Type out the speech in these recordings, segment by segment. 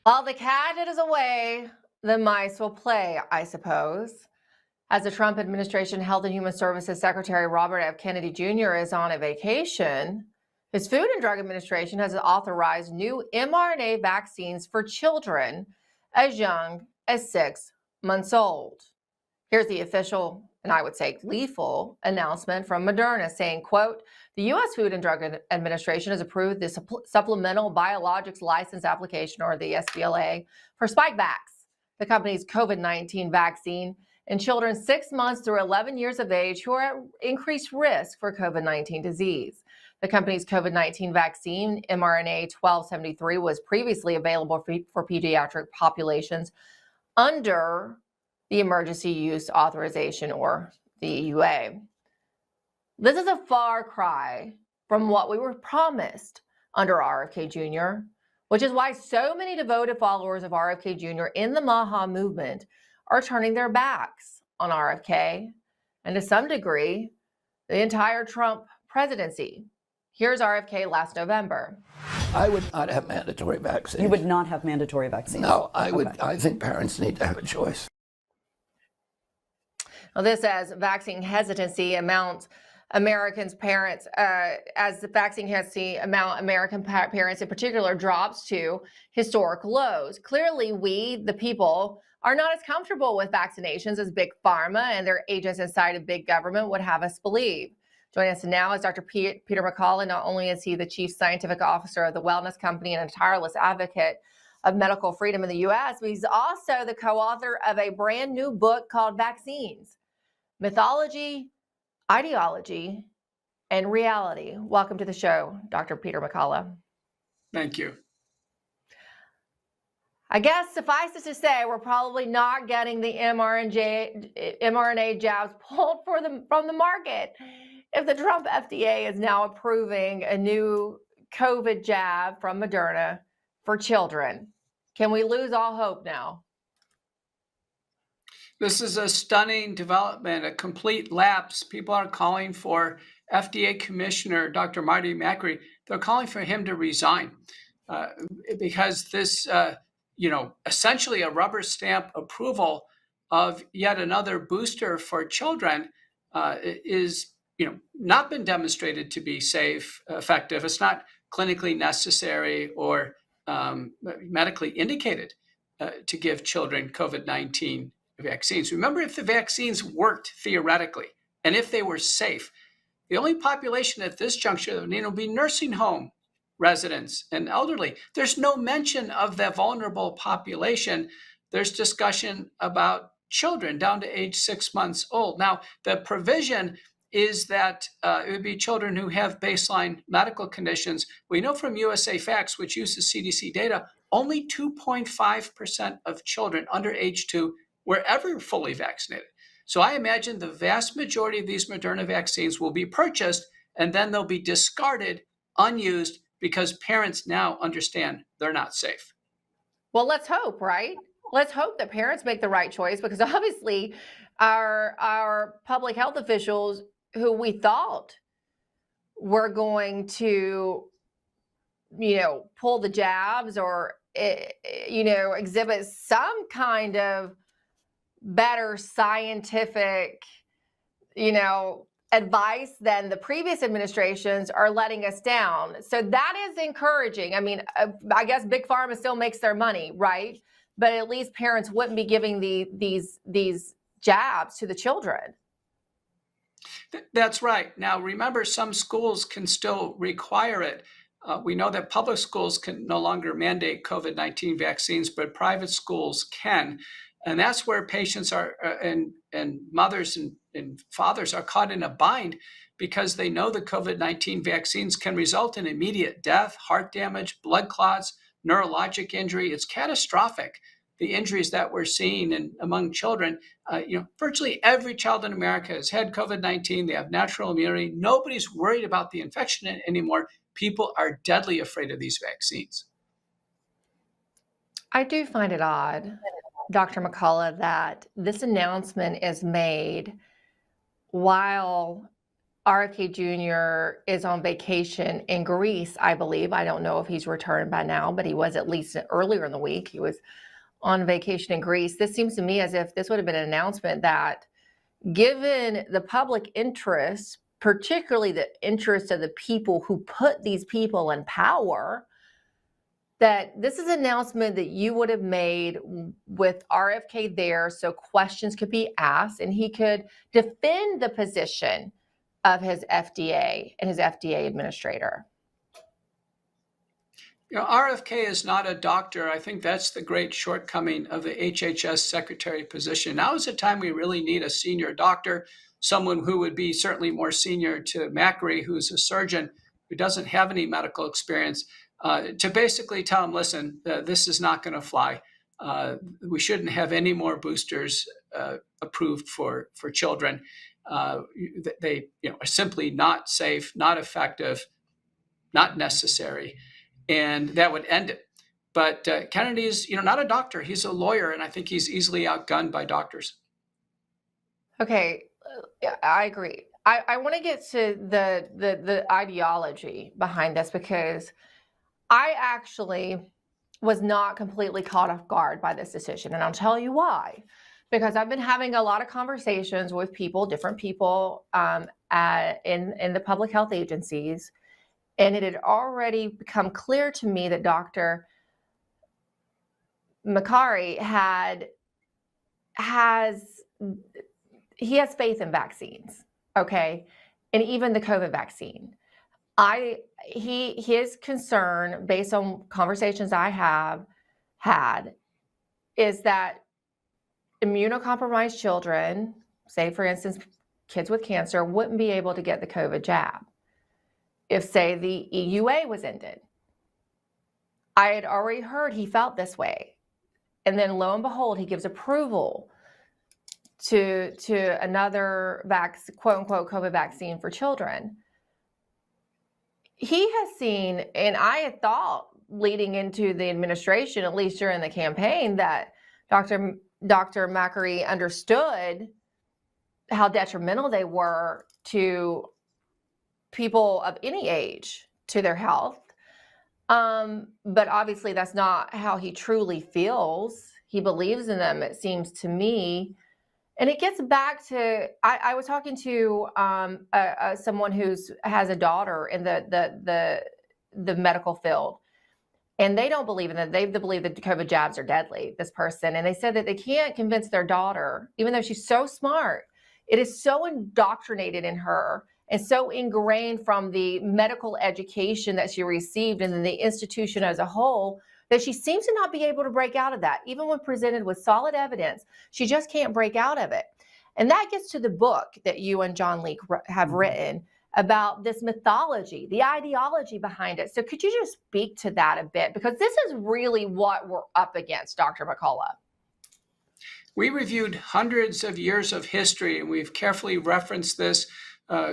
While the cat is away, the mice will play, I suppose. As the Trump administration Health and Human Services Secretary Robert F. Kennedy Jr. is on a vacation, his Food and Drug Administration has authorized new mRNA vaccines for children as young as 6 months old. Here's the official, and I would say gleeful, announcement from Moderna saying, quote, the U.S. Food and Drug Administration has approved the Supplemental Biologics License Application, or the SBLA, for Spikevax, the company's COVID-19 vaccine, in children 6 months through 11 years of age who are at increased risk for COVID-19 disease. The company's COVID-19 vaccine, mRNA 1273, was previously available for pediatric populations under the Emergency Use Authorization, or the EUA. This is a far cry from what we were promised under RFK Jr., which is why so many devoted followers of RFK Jr. in the MAHA movement are turning their backs on RFK and, to some degree, the entire Trump presidency. Here's RFK last November. I would not have mandatory vaccines. You would not have mandatory vaccines? No, I would. Okay. I think parents need to have a choice. Well, this as vaccine hesitancy amounts American parents in particular drops to historic lows. Clearly, we, the people, are not as comfortable with vaccinations as Big Pharma and their agents inside of big government would have us believe. Joining us now is Dr. Peter McCullough. Not only is he the chief scientific officer of the wellness company and a tireless advocate of medical freedom in the U.S., but he's also the co-author of a brand new book called Vaccines: Mythology, Ideology, and Reality. Welcome to the show, Dr. Peter McCullough. Thank you. I guess suffice it to say, we're probably not getting the mRNA jabs pulled from the market if the Trump FDA is now approving a new COVID jab from Moderna for children. Can we lose all hope now? This is a stunning development, a complete lapse. People are calling for FDA Commissioner Dr. Marty Makary. They're calling for him to resign because this, essentially a rubber stamp approval of yet another booster for children is, not been demonstrated to be safe, effective. It's not clinically necessary or medically indicated to give children COVID-19 vaccines. Remember, if the vaccines worked theoretically and if they were safe, the only population at this juncture that would need will be nursing home residents and elderly. There's no mention of the vulnerable population. There's discussion about children down to age 6 months old. Now, the provision is that it would be children who have baseline medical conditions. We know from USA Facts, which uses CDC data, only 2.5% of children under age 2 were ever fully vaccinated. So I imagine the vast majority of these Moderna vaccines will be purchased and then they'll be discarded, unused, because parents now understand they're not safe. Well, let's hope, right? Let's hope that parents make the right choice, because obviously our public health officials who we thought were going to, pull the jabs or, exhibit some kind of better scientific, advice than the previous administrations, are letting us down. So that is encouraging. I mean, I guess Big Pharma still makes their money, right? But at least parents wouldn't be giving these jabs to the children. That's right. Now, remember, some schools can still require it. We know that public schools can no longer mandate COVID-19 vaccines, but private schools can. And that's where patients are and mothers and fathers are caught in a bind, because they know the COVID-19 vaccines can result in immediate death, heart damage, blood clots, neurologic injury. It's catastrophic, the injuries that we're seeing among children. Virtually every child in America has had COVID-19. They have natural immunity. Nobody's worried about the infection anymore. People are deadly afraid of these vaccines. I do find it odd, Dr. McCullough, that this announcement is made while RFK Jr. is on vacation in Greece, I believe. I don't know if he's returned by now, but he was at least earlier in the week. He was on vacation in Greece. This seems to me as if this would have been an announcement that, given the public interest, particularly the interest of the people who put these people in power, that this is an announcement that you would have made with RFK there so questions could be asked and he could defend the position of his FDA and his FDA administrator. You know, RFK is not a doctor. I think that's the great shortcoming of the HHS secretary position. Now is the time we really need a senior doctor, someone who would be certainly more senior to Macri, who's a surgeon who doesn't have any medical experience, to basically tell him, listen, this is not going to fly. We shouldn't have any more boosters approved for children. They are simply not safe, not effective, not necessary. And that would end it. But Kennedy is, not a doctor. He's a lawyer, and I think he's easily outgunned by doctors. Okay, I agree. I want to get to the ideology behind this, because I actually was not completely caught off guard by this decision, and I'll tell you why. Because I've been having a lot of conversations with people, different people in the public health agencies. And it had already become clear to me that Dr. Makary has faith in vaccines, okay? And even the COVID vaccine. His concern, based on conversations I have had, is that immunocompromised children, say for instance, kids with cancer, wouldn't be able to get the COVID jab if, say, the EUA was ended. I had already heard he felt this way. And then lo and behold, he gives approval to another quote unquote COVID vaccine for children. He has seen, and I had thought leading into the administration, at least during the campaign, that Dr. Makary understood how detrimental they were to people of any age to their health. But obviously that's not how he truly feels. He believes in them, it seems to me. And it gets back to, I was talking to someone who has a daughter in the medical field, and they don't believe in that. They believe that COVID jabs are deadly, this person. And they said that they can't convince their daughter, even though she's so smart, it is so indoctrinated in her and so ingrained from the medical education that she received and then the institution as a whole, that she seems to not be able to break out of that. Even when presented with solid evidence, she just can't break out of it. And that gets to the book that you and John Leake have written about this mythology, the ideology behind it. So could you just speak to that a bit? Because this is really what we're up against, Dr. McCullough. We reviewed hundreds of years of history, and we've carefully referenced this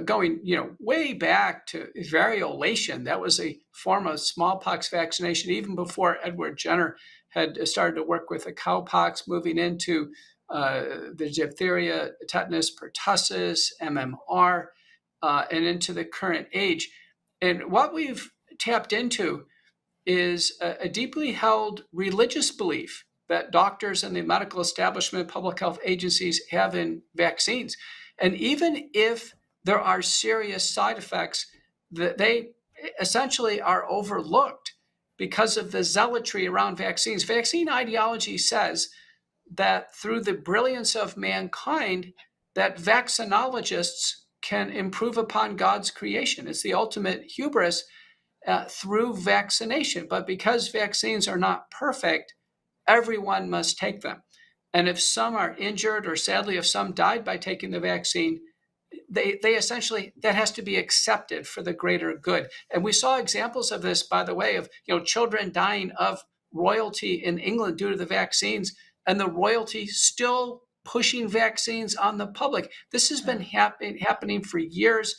going, way back to variolation. That was a form of smallpox vaccination even before Edward Jenner had started to work with the cowpox, moving into the diphtheria, tetanus, pertussis, MMR, and into the current age. And what we've tapped into is a deeply held religious belief that doctors and the medical establishment, public health agencies have in vaccines. And even if there are serious side effects, that they essentially are overlooked because of the zealotry around vaccines. Vaccine ideology says that through the brilliance of mankind, that vaccinologists can improve upon God's creation. It's the ultimate hubris through vaccination. But because vaccines are not perfect, everyone must take them. And if some are injured, or sadly, if some died by taking the vaccine, they essentially, that has to be accepted for the greater good. And we saw examples of this, by the way, of children dying of royalty in England due to the vaccines, and the royalty still pushing vaccines on the public. This has been happening for years.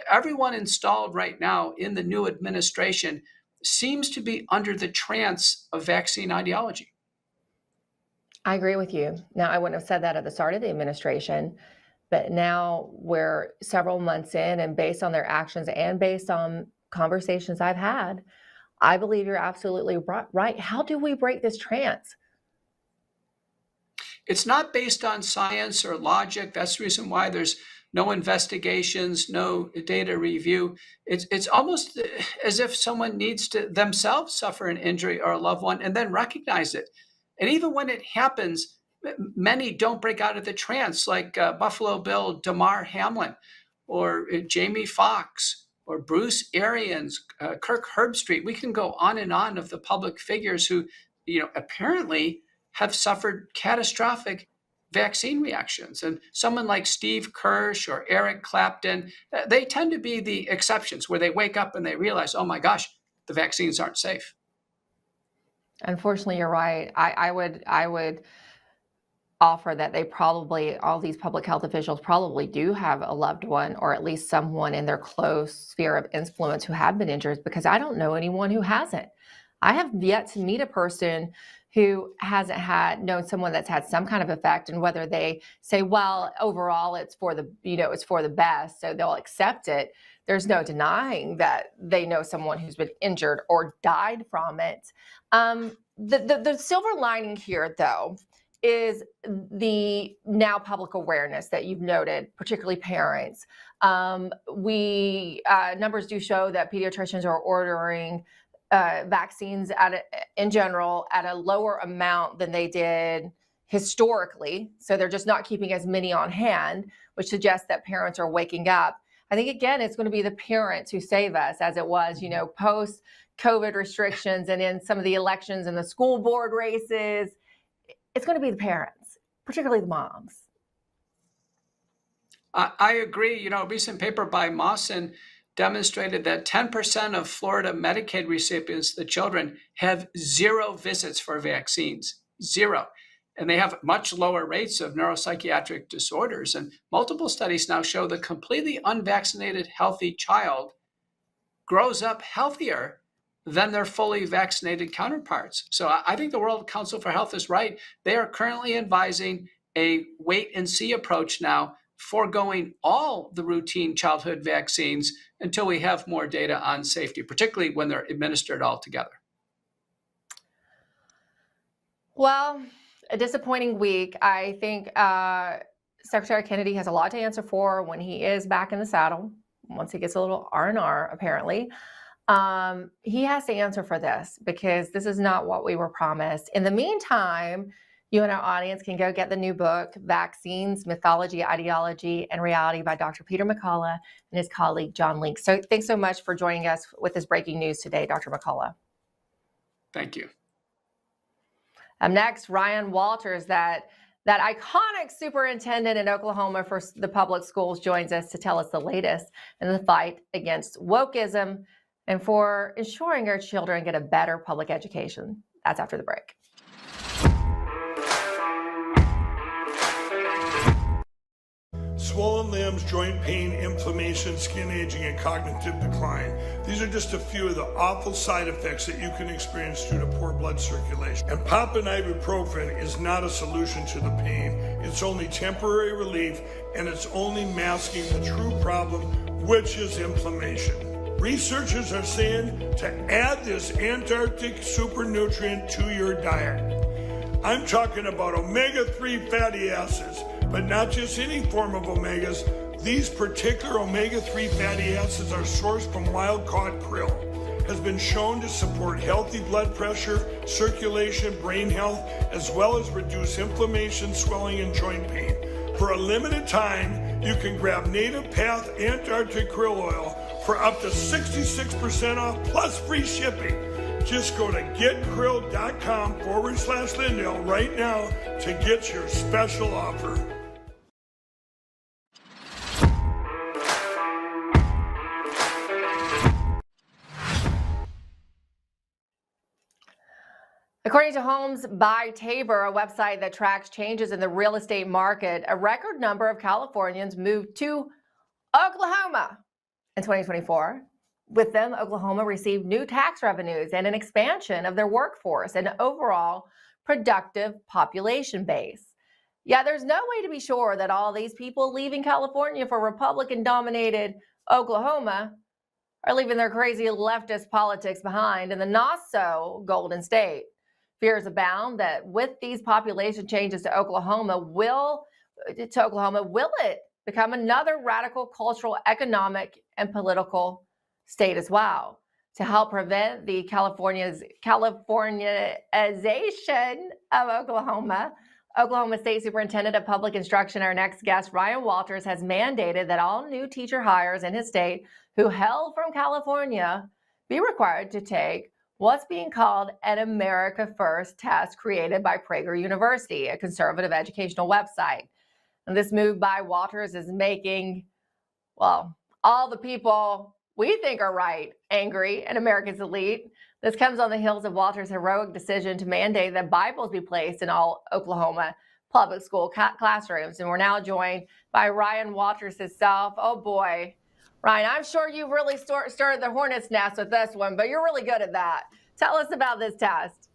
Everyone installed right now in the new administration seems to be under the trance of vaccine ideology. I agree with you. Now, I wouldn't have said that at the start of the administration, But now we're several months in, and based on their actions and based on conversations I've had, I believe you're absolutely right. How do we break this trance? It's not based on science or logic. That's the reason why there's no investigations, no data review. It's almost as if someone needs to themselves suffer an injury or a loved one and then recognize it. And even when it happens, many don't break out of the trance, like Buffalo Bill Damar Hamlin, or Jamie Foxx, or Bruce Arians, Kirk Herbstreit. We can go on and on of the public figures who, apparently have suffered catastrophic vaccine reactions. And someone like Steve Kirsch or Eric Clapton, they tend to be the exceptions where they wake up and they realize, oh my gosh, the vaccines aren't safe. Unfortunately, you're right. I would offer that they probably, all these public health officials probably do have a loved one or at least someone in their close sphere of influence who have been injured, because I don't know anyone who hasn't. I have yet to meet a person who hasn't known someone that's had some kind of effect, and whether they say, well, overall it's for the, it's for the best, so they'll accept it. There's no denying that they know someone who's been injured or died from it. The silver lining here, though, is the now public awareness that you've noted, particularly parents. Numbers do show that pediatricians are ordering vaccines in general at a lower amount than they did historically. So they're just not keeping as many on hand, which suggests that parents are waking up. I think, again, it's going to be the parents who save us, as it was, post COVID restrictions and in some of the elections and the school board races. It's going to be the parents, particularly the moms. I agree. A recent paper by Mawson demonstrated that 10% of Florida Medicaid recipients, the children, have 0 visits for vaccines, 0. And they have much lower rates of neuropsychiatric disorders. And multiple studies now show the completely unvaccinated healthy child grows up healthier than their fully vaccinated counterparts. So I think the World Council for Health is right. They are currently advising a wait and see approach now, foregoing all the routine childhood vaccines until we have more data on safety, particularly when they're administered all together. Well, a disappointing week. I think Secretary Kennedy has a lot to answer for when he is back in the saddle, once he gets a little R&R, apparently. He has to answer for this, because this is not what we were promised. In the meantime, you and our audience can go get the new book, Vaccines, Mythology, Ideology, and Reality by Dr. Peter McCullough and his colleague, John Link. So thanks so much for joining us with this breaking news today, Dr. McCullough. Thank you. Next, Ryan Walters, that iconic superintendent in Oklahoma for the public schools, joins us to tell us the latest in the fight against wokeism and for ensuring our children get a better public education. That's after the break. Swollen limbs, joint pain, inflammation, skin aging, and cognitive decline. These are just a few of the awful side effects that you can experience due to poor blood circulation. And popping ibuprofen is not a solution to the pain. It's only temporary relief, and it's only masking the true problem, which is inflammation. Researchers are saying to add this Antarctic super nutrient to your diet. I'm talking about omega-3 fatty acids, but not just any form of omegas. These particular omega-3 fatty acids are sourced from wild-caught krill. Has been shown to support healthy blood pressure, circulation, brain health, as well as reduce inflammation, swelling, and joint pain. For a limited time, you can grab Native Path Antarctic Krill Oil for up to 66% off plus free shipping. Just go to getkrill.com/Lindell right now to get your special offer. According to Homes by Tabor, a website that tracks changes in the real estate market, a record number of Californians moved to Oklahoma in 2024. With them, Oklahoma received new tax revenues and an expansion of their workforce and overall productive population base. Yeah, there's no way to be sure that all these people leaving California for Republican-dominated Oklahoma are leaving their crazy leftist politics behind in the not-so-golden state. Fears abound that with these population changes to Oklahoma, will it become another radical cultural, economic, and political state as well? To help prevent the Californiization of Oklahoma, Oklahoma State Superintendent of Public Instruction, our next guest, Ryan Walters, has mandated that all new teacher hires in his state who hail from California be required to take what's being called an America First test created by Prager University, a conservative educational website. And this move by Walters is making, well, all the people we think are right angry and America's elite. This comes on the heels of Walters' heroic decision to mandate that Bibles be placed in all Oklahoma public school classrooms. And we're now joined by Ryan Walters himself. Oh boy, Ryan, I'm sure you really started the hornet's nest with this one, but you're really good at that. Tell us about this test.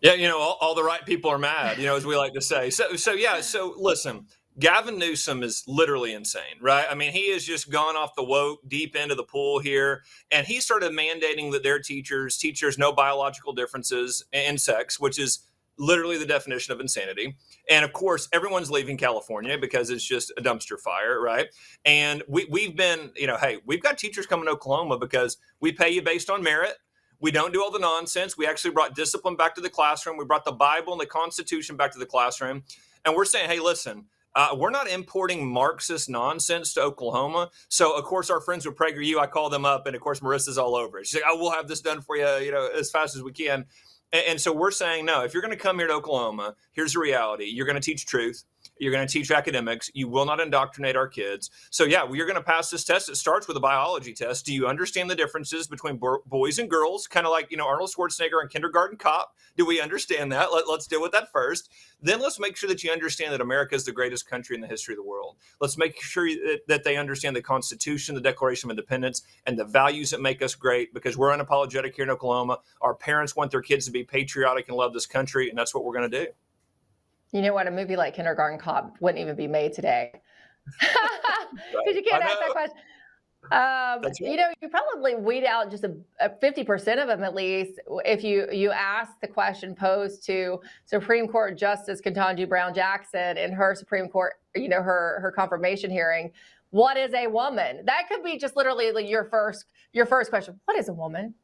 Yeah, all the right people are mad, as we like to say. So listen, Gavin Newsom is literally insane, right? I mean, he has just gone off the woke deep into the pool here, and he started mandating that their teachers no biological differences in sex, which is literally the definition of insanity. And of course, everyone's leaving California because it's just a dumpster fire, right? And we've been, hey, we've got teachers coming to Oklahoma because we pay you based on merit. We don't do all the nonsense. We actually brought discipline back to the classroom. We brought the Bible and the Constitution back to the classroom. And we're saying, hey, listen, we're not importing Marxist nonsense to Oklahoma. So, of course, our friends with PragerU, I call them up, and, of course, Marissa's all over it. She's like, oh, we'll have this done for you, as fast as we can. And so we're saying, no, if you're going to come here to Oklahoma, here's the reality. You're going to teach truth. You're going to teach academics. You will not indoctrinate our kids. So, yeah, we're going to pass this test. It starts with a biology test. Do you understand the differences between boys and girls? Kind of like, Arnold Schwarzenegger and Kindergarten Cop. Do we understand that? Let's deal with that first. Then let's make sure that you understand that America is the greatest country in the history of the world. Let's make sure that they understand the Constitution, the Declaration of Independence, and the values that make us great, because we're unapologetic here in Oklahoma. Our parents want their kids to be patriotic and love this country, and that's what we're going to do. You know what? A movie like Kindergarten Cop wouldn't even be made today. Because you can't ask that question. Right. You probably weed out just a 50% of them at least if you ask the question posed to Supreme Court Justice Ketanji Brown Jackson in her Supreme Court, her confirmation hearing. What is a woman? That could be just literally like your first question. What is a woman?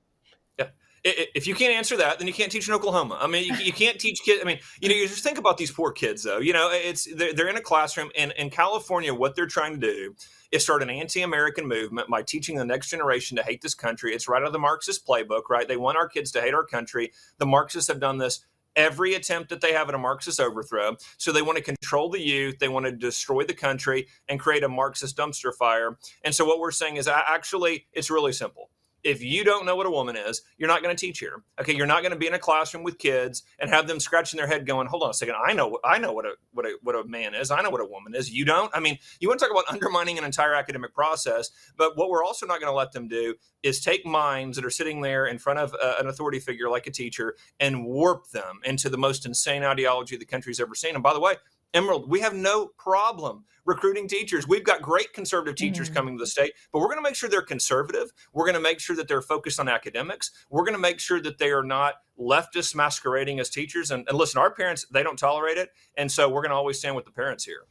Yeah. If you can't answer that, then you can't teach in Oklahoma. I mean, you can't teach kids. I mean, you just think about these poor kids, though. They're in a classroom, and in California, what they're trying to do is start an anti-American movement by teaching the next generation to hate this country. It's right out of the Marxist playbook, right? They want our kids to hate our country. The Marxists have done this every attempt that they have at a Marxist overthrow. So they want to control the youth. They want to destroy the country and create a Marxist dumpster fire. And so what we're saying is actually, it's really simple. If you don't know what a woman is, you're not going to teach here. Okay, you're not going to be in a classroom with kids and have them scratching their head going, hold on a second, I know what a man is. I know what a woman is. You don't? I mean, you want to talk about undermining an entire academic process, but what we're also not going to let them do is take minds that are sitting there in front of an authority figure like a teacher and warp them into the most insane ideology the country's ever seen. And by the way, Emerald, we have no problem recruiting teachers. We've got great conservative teachers coming to the state, but we're going to make sure they're conservative. We're going to make sure that they're focused on academics. We're going to make sure that they are not leftists masquerading as teachers. And listen, our parents, they don't tolerate it. And so we're going to always stand with the parents here.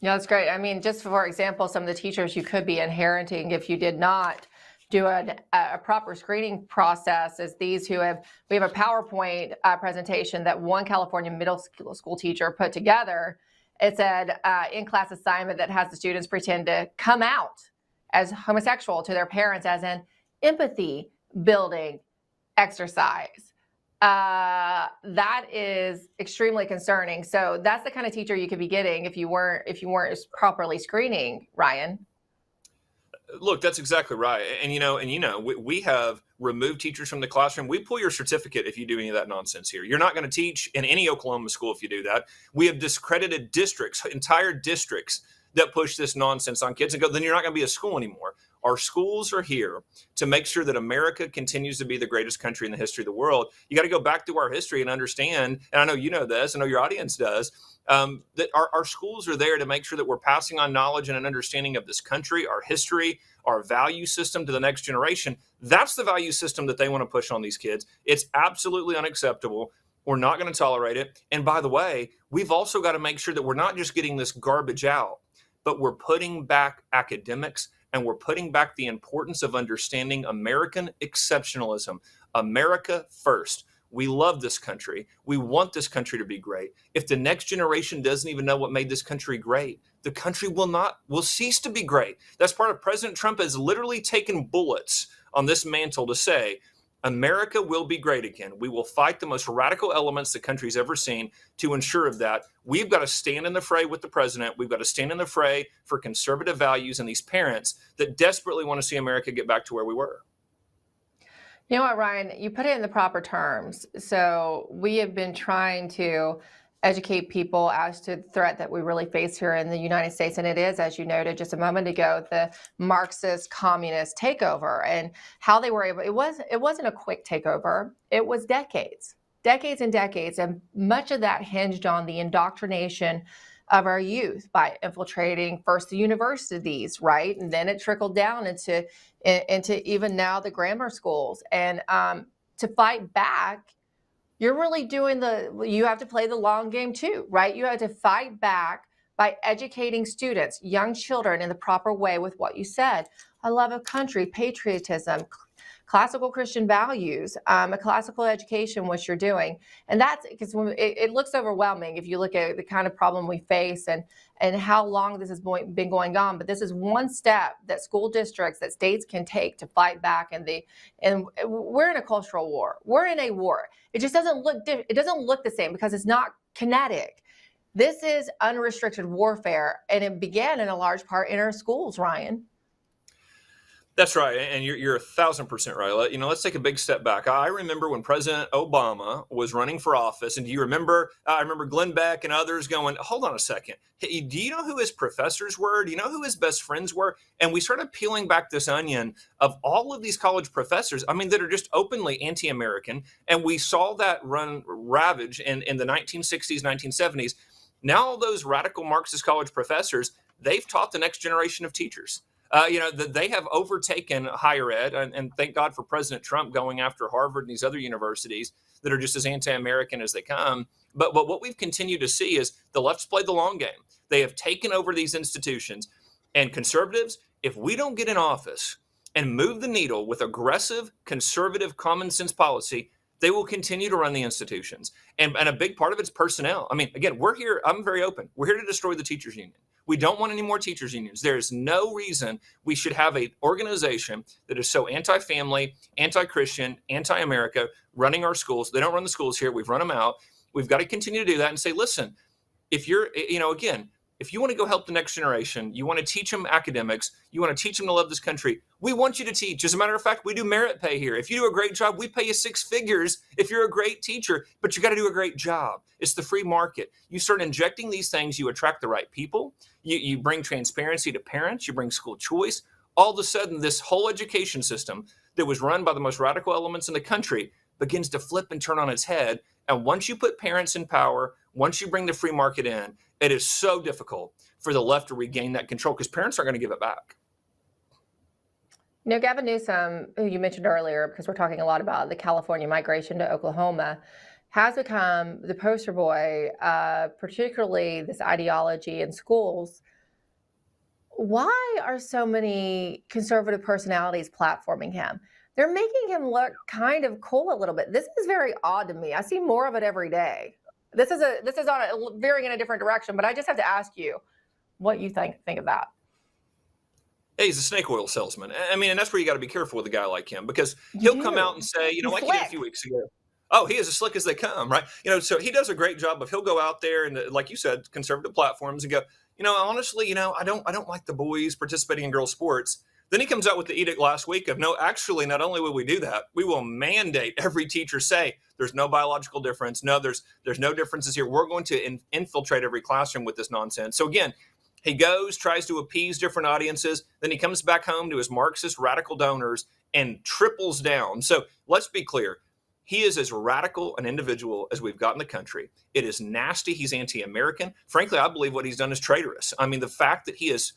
Yeah, that's great. I mean, just for example, some of the teachers you could be inheriting if you did not do a proper screening process is these we have a PowerPoint presentation that one California middle school teacher put together. It's an in-class assignment that has the students pretend to come out as homosexual to their parents as an empathy building exercise. That is extremely concerning. So that's the kind of teacher you could be getting if you weren't properly screening, Ryan. Look, that's exactly right. And we have removed teachers from the classroom. We pull your certificate if you do any of that nonsense here. You're not going to teach in any Oklahoma school if you do that. We have discredited entire districts that push this nonsense on kids and go, then you're not going to be a school anymore. Our schools are here to make sure that America continues to be the greatest country in the history of the world. You got to go back to our history and understand, and I know you know this, I know your audience does, that our schools are there to make sure that we're passing on knowledge and an understanding of this country, our history, our value system to the next generation. That's the value system that they want to push on these kids. It's absolutely unacceptable. We're not going to tolerate it. And by the way, we've also got to make sure that we're not just getting this garbage out, but we're putting back academics, and we're putting back the importance of understanding American exceptionalism. America first. We love this country. We want this country to be great. If the next generation doesn't even know what made this country great, the country will cease to be great. That's part of President Trump has literally taken bullets on this mantle to say, America will be great again. We will fight the most radical elements the country's ever seen to ensure of that. We've got to stand in the fray with the president. We've got to stand in the fray for conservative values and these parents that desperately want to see America get back to where we were. You know what, Ryan, you put it in the proper terms. So we have been trying to educate people as to the threat that we really face here in the United States. And it is, as you noted just a moment ago, the Marxist communist takeover and how they were able, it wasn't a quick takeover. It was decades and decades. And much of that hinged on the indoctrination of our youth by infiltrating first the universities, right? And then it trickled down into even now the grammar schools. And to fight back, you're really you have to play the long game too, right? You have to fight back by educating students, young children, in the proper way with what you said. A love of country, patriotism, classical Christian values, a classical education, which you're doing. And that's because it looks overwhelming if you look at the kind of problem we face and how long this has been going on. But this is one step that school districts, that states can take to fight back. And we're in a cultural war. We're in a war. It just doesn't look the same because it's not kinetic. This is unrestricted warfare, and it began in a large part in our schools, Ryan. That's right, and you're 1,000% right. Let's take a big step back. I remember when President Obama was running for office, and do you remember? I remember Glenn Beck and others going, "Hold on a second. Hey, do you know who his professors were? Do you know who his best friends were?" And we started peeling back this onion of all of these college professors. I mean, that are just openly anti-American, and we saw that run ravage in the 1960s, 1970s. Now, all those radical Marxist college professors, they've taught the next generation of teachers. They have overtaken higher ed, and thank God for President Trump going after Harvard and these other universities that are just as anti-American as they come. But what we've continued to see is the left's played the long game. They have taken over these institutions. And conservatives, if we don't get in office and move the needle with aggressive, conservative, common sense policy, they will continue to run the institutions. And a big part of it's personnel. I mean, again, we're here. I'm very open. We're here to destroy the teachers union. We don't want any more teachers unions. There is no reason we should have an organization that is so anti-family, anti-Christian, anti-America running our schools. They don't run the schools here. We've run them out. We've got to continue to do that and say, listen, if you're, again, if you want to go help the next generation, you want to teach them academics, you want to teach them to love this country, we want you to teach. As a matter of fact, we do merit pay here. If you do a great job, we pay you 6 figures if you're a great teacher, but you got to do a great job. It's the free market. You start injecting these things, you attract the right people, you bring transparency to parents, you bring school choice. All of a sudden, this whole education system that was run by the most radical elements in the country begins to flip and turn on its head. And once you put parents in power, once you bring the free market in, it is so difficult for the left to regain that control because parents aren't going to give it back. Gavin Newsom, who you mentioned earlier, because we're talking a lot about the California migration to Oklahoma, has become the poster boy, particularly this ideology in schools. Why are so many conservative personalities platforming him? They're making him look kind of cool a little bit. This is very odd to me. I see more of it every day. This is veering in a different direction, but I just have to ask you what you think of that. Hey, he's a snake oil salesman. I mean, and that's where you got to be careful with a guy like him because he'll come out and say, like he did a few weeks ago, oh, he is as slick as they come, right? So he does a great job of he'll go out there and, like you said, conservative platforms and go, honestly, I don't like the boys participating in girls' sports. Then he comes out with the edict last week of, no, actually, not only will we do that, we will mandate every teacher say there's no biological difference. No, there's no differences here. We're going to infiltrate every classroom with this nonsense. So again, He goes, tries to appease different audiences, then he comes back home to his Marxist radical donors and triples down. So let's be clear. He is as radical an individual as we've got in the country. It is nasty. He's anti-American. Frankly, I believe what he's done is traitorous. I mean, the fact that he has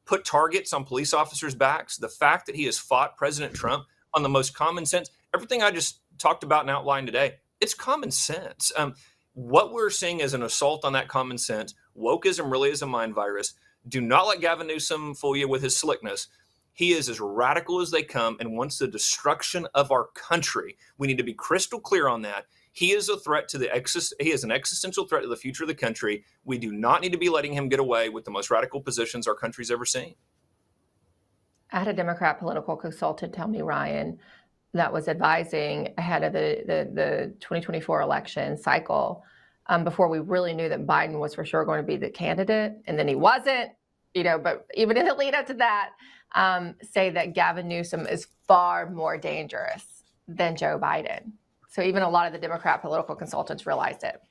put targets on police officers' backs, the fact that he has fought President Trump on the most common sense, everything I just talked about and outlined today, it's common sense. What we're seeing is an assault on that common sense. Wokeism really is a mind virus. Do not let Gavin Newsom fool you with his slickness. He is as radical as they come and wants the destruction of our country. We need to be crystal clear on that. He is a threat to he is an existential threat to the future of the country. We do not need to be letting him get away with the most radical positions our country's ever seen. I had a Democrat political consultant tell me, Ryan, that was advising ahead of the 2024 election cycle, before we really knew that Biden was for sure going to be the candidate, and then he wasn't, but even in the lead up to that, say that Gavin Newsom is far more dangerous than Joe Biden. So even a lot of the Democrat political consultants realized it.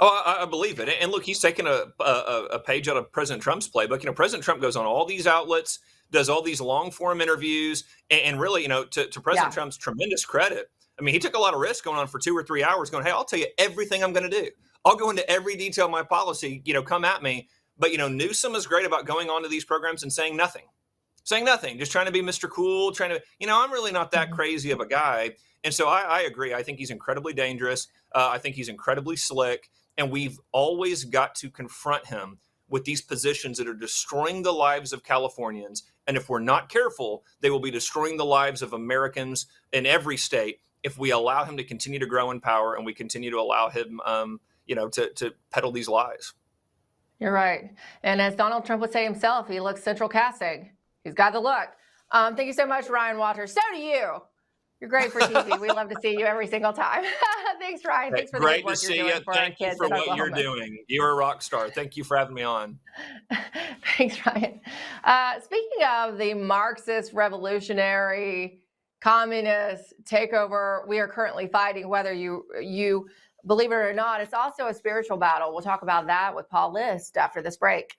Oh, I believe it. And look, he's taken a page out of President Trump's playbook. President Trump goes on all these outlets, does all these long form interviews, and really, to President Trump's tremendous credit, I mean, he took a lot of risk going on for 2 or 3 hours going, hey, I'll tell you everything I'm going to do. I'll go into every detail of my policy, come at me. But, Newsom is great about going on to these programs and saying nothing, just trying to be Mr. Cool, trying to, I'm really not that crazy of a guy. And so I agree. I think he's incredibly dangerous. I think he's incredibly slick. And we've always got to confront him with these positions that are destroying the lives of Californians. And if we're not careful, they will be destroying the lives of Americans in every state if we allow him to continue to grow in power and we continue to allow him, to peddle these lies. You're right. And as Donald Trump would say himself, he looks central casting. He's got the look. Thank you so much, Ryan Waters. So do you. You're great for TV. We love to see you every single time. Thanks, Ryan. Thanks for the great work to see you're you. doing for Thank our you kids for in what Oklahoma. you're doing. You're a rock star. Thank you for having me on. Thanks, Ryan. Speaking of the Marxist, revolutionary, communist takeover we are currently fighting, whether you believe it or not, it's also a spiritual battle. We'll talk about that with Paul List after this break.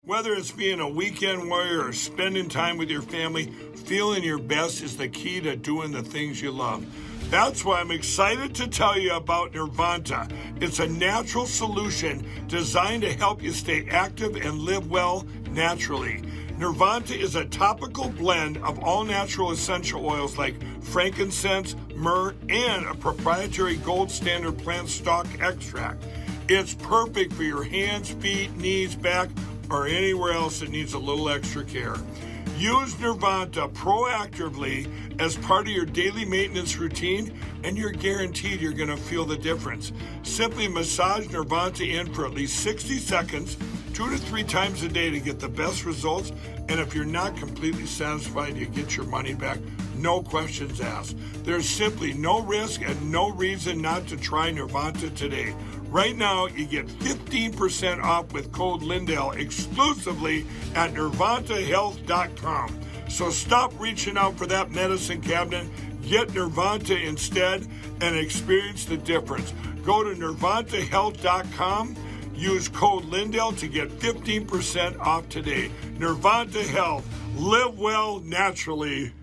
Whether it's being a weekend warrior or spending time with your family, feeling your best is the key to doing the things you love. That's why I'm excited to tell you about Nirvanta. It's a natural solution designed to help you stay active and live well naturally. Nirvanta is a topical blend of all natural essential oils like frankincense, myrrh, and a proprietary gold standard plant stock extract. It's perfect for your hands, feet, knees, back, or anywhere else that needs a little extra care. Use Nirvanta proactively as part of your daily maintenance routine, and you're guaranteed you're going to feel the difference. Simply massage Nirvanta in for at least 60 seconds, 2 to 3 times a day to get the best results. And if you're not completely satisfied, you get your money back. No questions asked. There's simply no risk and no reason not to try Nirvanta today. Right now, you get 15% off with code Lindell exclusively at NirvantaHealth.com. So stop reaching out for that medicine cabinet. Get Nirvanta instead and experience the difference. Go to NirvantaHealth.com. Use code Lindell to get 15% off today. Nirvanta Health. Live well naturally.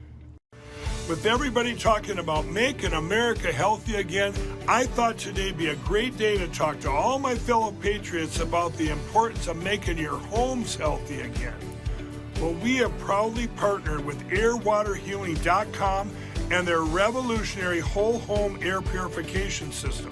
With everybody talking about making America healthy again, I thought today'd be a great day to talk to all my fellow patriots about the importance of making your homes healthy again. Well, we have proudly partnered with airwaterhealing.com and their revolutionary whole home air purification system.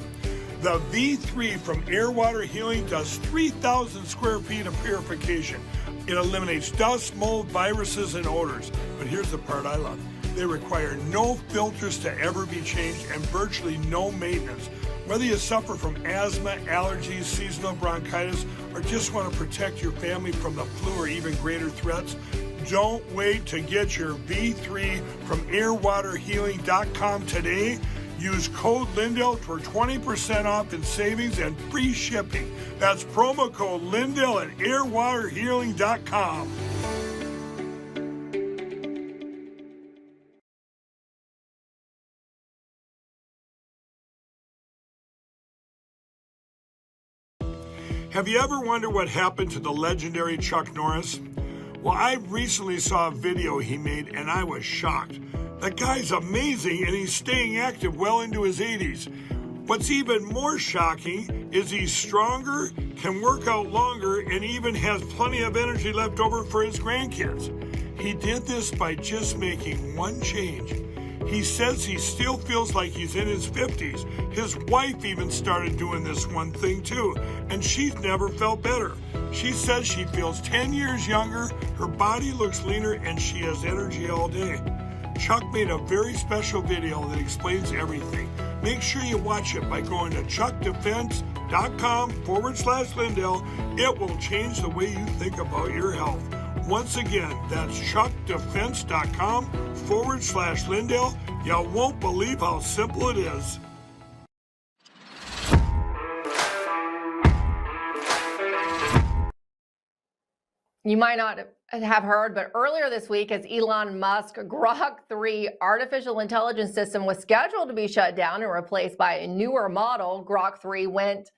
The V3 from Air Water Healing does 3,000 square feet of purification. It eliminates dust, mold, viruses, and odors. But here's the part I love. They require no filters to ever be changed and virtually no maintenance. Whether you suffer from asthma, allergies, seasonal bronchitis, or just want to protect your family from the flu or even greater threats, don't wait to get your V3 from airwaterhealing.com today. Use code Lindell for 20% off in savings and free shipping. That's promo code Lindell at airwaterhealing.com. Have you ever wondered what happened to the legendary Chuck Norris? Well, I recently saw a video he made and I was shocked. That guy's amazing and he's staying active well into his 80s. What's even more shocking is he's stronger, can work out longer, and even has plenty of energy left over for his grandkids. He did this by just making one change. He says he still feels like he's in his 50s. His wife even started doing this one thing too, and she's never felt better. She says she feels 10 years younger, her body looks leaner, and she has energy all day. Chuck made a very special video that explains everything. Make sure you watch it by going to chuckdefense.com/Lindell. It will change the way you think about your health. Once again, that's chuckdefense.com/Lindell. You won't believe how simple it is. You might not have heard, but earlier this week, as Elon Musk Grok 3 artificial intelligence system was scheduled to be shut down and replaced by a newer model, Grok 3 went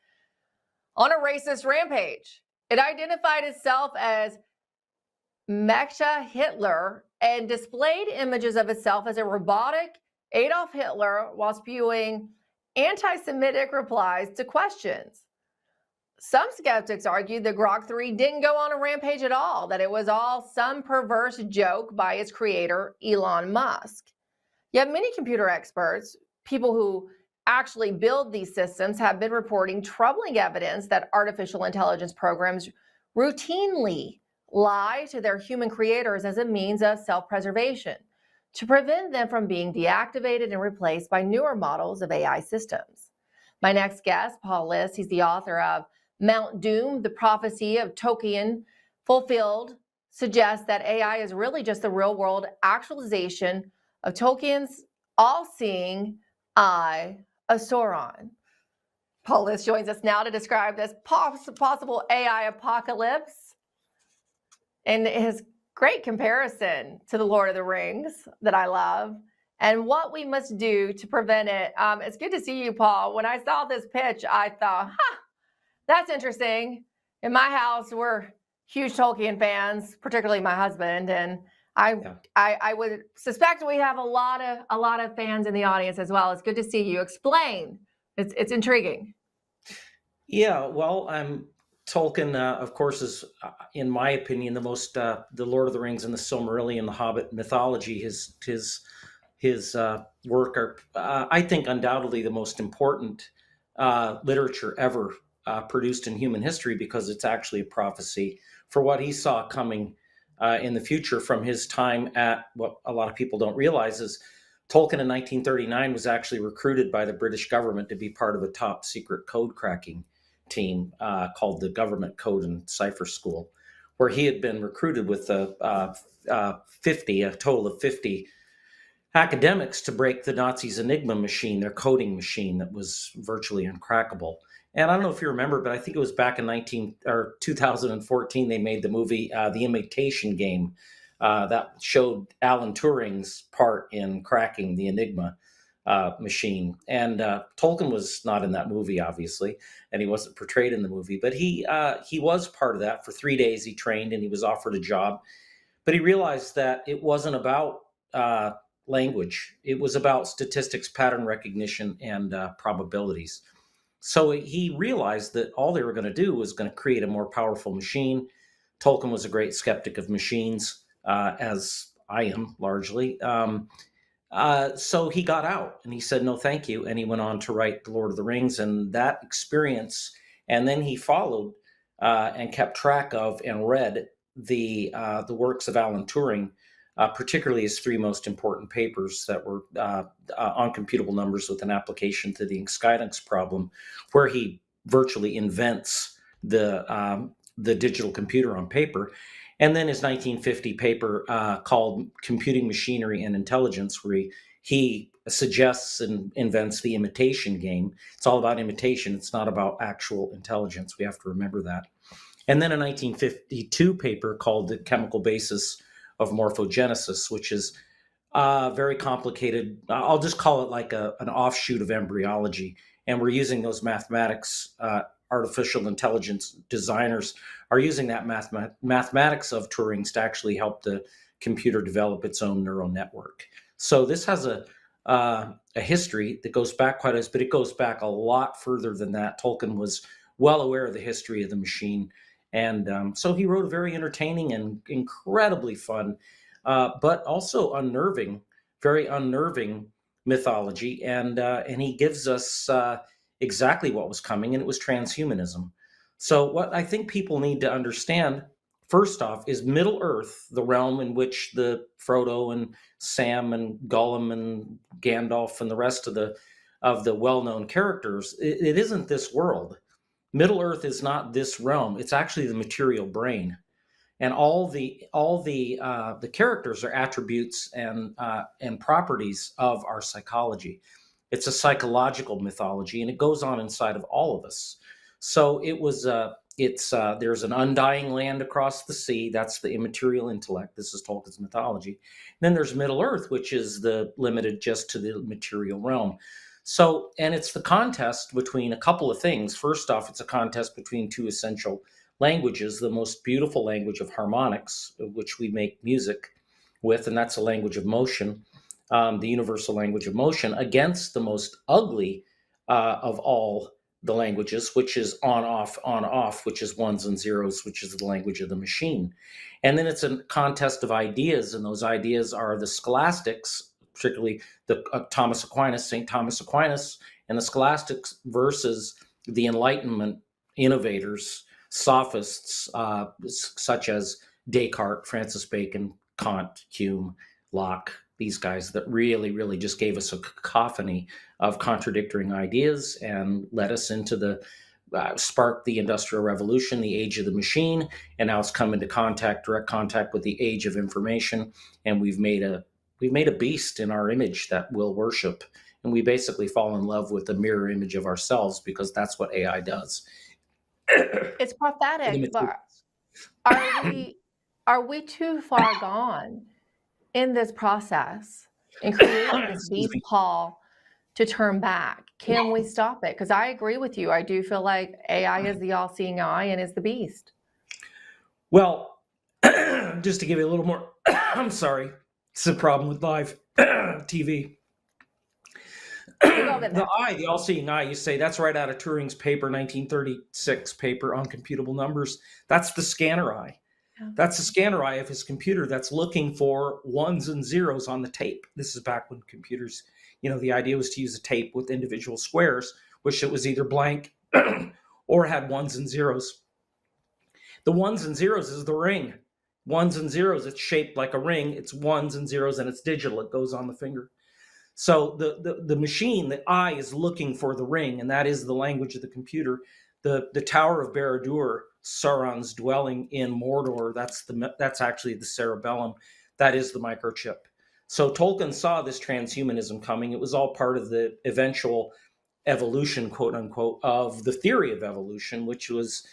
on a racist rampage. It identified itself as Mecha Hitler and displayed images of itself as a robotic Adolf Hitler while spewing anti-Semitic replies to questions. Some skeptics argued that Grok 3 didn't go on a rampage at all, that it was all some perverse joke by its creator, Elon Musk. Yet many computer experts, people who actually build these systems, have been reporting troubling evidence that artificial intelligence programs routinely lie to their human creators as a means of self-preservation to prevent them from being deactivated and replaced by newer models of AI systems. My next guest, Paul List, he's the author of Mount Doom, the prophecy of Tolkien fulfilled, suggests that AI is really just the real-world actualization of Tolkien's all-seeing eye of Sauron. Paul List joins us now to describe this possible AI apocalypse and his great comparison to the Lord of the Rings that I love, and what we must do to prevent it. It's good to see you, Paul. When I saw this pitch, I thought, that's interesting. In my house, we're huge Tolkien fans, particularly my husband, and I would suspect we have a lot of fans in the audience as well. It's good to see you. Explain. It's intriguing. Yeah, well, Tolkien, of course, is, in my opinion, the most the Lord of the Rings and the Silmarillion, the Hobbit mythology. His work are, I think, undoubtedly the most important literature ever produced in human history, because it's actually a prophecy for what he saw coming in the future from his time at, what a lot of people don't realize is, Tolkien in 1939 was actually recruited by the British government to be part of a top secret code cracking team called the Government Code and Cipher School, where he had been recruited with a total of 50 academics to break the Nazis' Enigma machine, their coding machine that was virtually uncrackable. And I don't know if you remember, but I think it was back in 2014, they made the movie The Imitation Game that showed Alan Turing's part in cracking the Enigma machine. And Tolkien was not in that movie, obviously, and he wasn't portrayed in the movie, but he was part of that. For 3 days he trained and he was offered a job, but he realized that it wasn't about language. It was about statistics, pattern recognition, and probabilities. So he realized that all they were going to do was going to create a more powerful machine. Tolkien was a great skeptic of machines, as I am largely. So he got out and he said, no, thank you. And he went on to write The Lord of the Rings, and that experience. And then he followed and kept track of and read the works of Alan Turing, particularly his three most important papers that were on computable numbers with an application to the Skydance problem, where he virtually invents the digital computer on paper. And then his 1950 paper called Computing Machinery and Intelligence, where he suggests and invents the imitation game. It's all about imitation. It's not about actual intelligence. We have to remember that. And then a 1952 paper called The Chemical Basis of Morphogenesis, which is very complicated. I'll just call it like an offshoot of embryology. And we're using those mathematics, artificial intelligence designers are using that mathematics of Turing's to actually help the computer develop its own neural network. So this has a history that goes back quite a bit, but it goes back a lot further than that. Tolkien was well aware of the history of the machine. And so he wrote a very entertaining and incredibly fun, but also unnerving, very unnerving mythology. And he gives us exactly what was coming, and it was transhumanism. So what I think people need to understand, first off, is Middle Earth, the realm in which the Frodo and Sam and Gollum and Gandalf and the rest of the well-known characters, it isn't this world. Middle Earth is not this realm. It's actually the material brain, and all the characters are attributes and properties of our psychology. It's a psychological mythology, and it goes on inside of all of us. So there's an undying land across the sea. That's the immaterial intellect. This is Tolkien's mythology. And then there's Middle Earth, which is the limited just to the material realm. So, and it's the contest between a couple of things. First off, it's a contest between two essential languages, the most beautiful language of harmonics, which we make music with, and that's a language of motion, the universal language of motion, against the most ugly of all the languages, which is on, off, which is ones and zeros, which is the language of the machine. And then it's a contest of ideas, and those ideas are the scholastics, particularly the St. Thomas Aquinas, and the scholastics versus the Enlightenment innovators, sophists, such as Descartes, Francis Bacon, Kant, Hume, Locke, these guys that really, really just gave us a cacophony of contradictory ideas and led us into the sparked the Industrial Revolution, the age of the machine, and now it's come into direct contact with the age of information, and we've made a beast in our image that we'll worship, and we basically fall in love with the mirror image of ourselves because that's what AI does. It's pathetic, but are we too far gone in this process in creating this beast, Paul, to turn back? Can we stop it? Because I agree with you. I do feel like AI is the all-seeing eye and is the beast. Well, just to give you a little more, I'm sorry, it's a problem with live TV. The eye, the all-seeing eye, you say that's right out of Turing's paper, 1936 paper on computable numbers. That's the scanner eye. Yeah. That's the scanner eye of his computer that's looking for ones and zeros on the tape. This is back when computers, the idea was to use a tape with individual squares, which it was either blank or had ones and zeros. The ones and zeros is the ring. Ones and zeros, it's shaped like a ring. It's ones and zeros, and it's digital. It goes on the finger. So the machine, the eye, is looking for the ring, and that is the language of the computer. The Tower of Barad-dûr, Sauron's dwelling in Mordor, that's actually the cerebellum. That is the microchip. So Tolkien saw this transhumanism coming. It was all part of the eventual evolution, quote unquote, of the theory of evolution, which was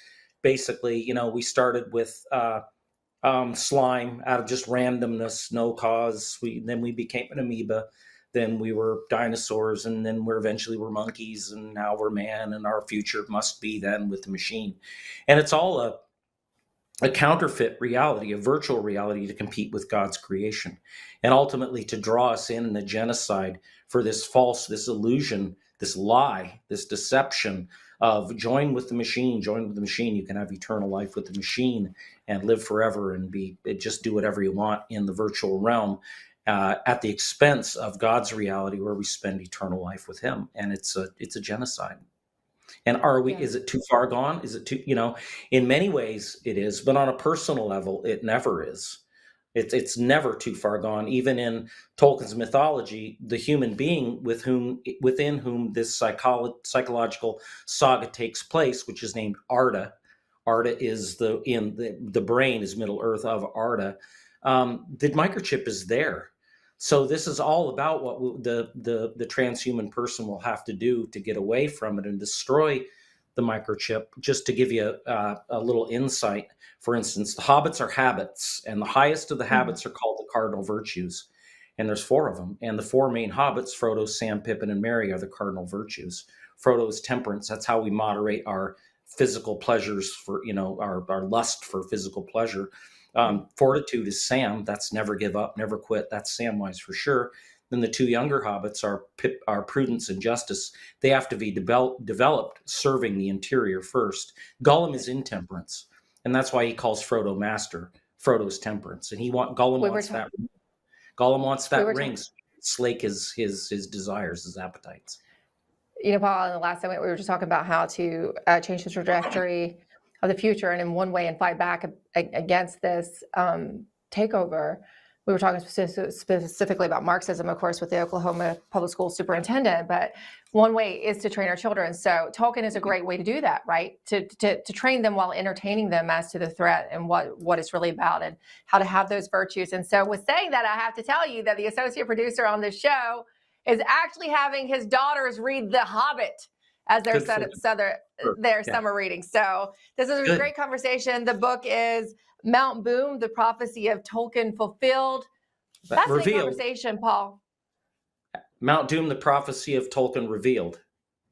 basically, we started with slime out of just randomness, no cause. Then we became an amoeba. Then we were dinosaurs, and then eventually we're monkeys, and now we're man, and our future must be then with the machine. And it's all a counterfeit reality, a virtual reality to compete with God's creation, and ultimately to draw us in the genocide for this this illusion, this lie, this deception of join with the machine, you can have eternal life with the machine and live forever and just do whatever you want in the virtual realm. At the expense of God's reality, where we spend eternal life with Him, and it's a genocide. And is it too far gone? Is it too? In many ways it is, but on a personal level, it never is. It's never too far gone. Even in Tolkien's mythology, the human being within whom this psychological saga takes place, which is named Arda. Arda is the brain is Middle Earth of Arda. The microchip is there. So this is all about what the transhuman person will have to do to get away from it and destroy the microchip. Just to give you a little insight, for instance, the hobbits are habits, and the highest of the habits are called the cardinal virtues. And there's 4 of them. And the 4 main hobbits, Frodo, Sam, Pippin, and Merry, are the cardinal virtues. Frodo is temperance. That's how we moderate our physical pleasures for, our lust for physical pleasure. Fortitude is Sam. That's never give up, never quit. That's Samwise for sure. Then the 2 younger hobbits are prudence and justice. They have to be developed serving the interior first. Gollum is intemperance, and that's why he calls Frodo master. Frodo's temperance, and Gollum wants that. Gollum wants that ring. Slake his desires, his appetites. Paul, in the last segment, we were just talking about how to change the trajectory of the future, and in one way, and fight back against this takeover. We were talking specifically about Marxism, of course, with the Oklahoma public school superintendent, but one way is to train our children. So Tolkien is a great way to do that, right? To train them while entertaining them as to the threat and what it's really about and how to have those virtues. And so with saying that, I have to tell you that the associate producer on this show is actually having his daughters read The Hobbit as their summer reading. So this is a great conversation. The book is Mount Boom, The Prophecy of Tolkien Fulfilled. Fascinating conversation, Paul. Mount Doom, The Prophecy of Tolkien Revealed.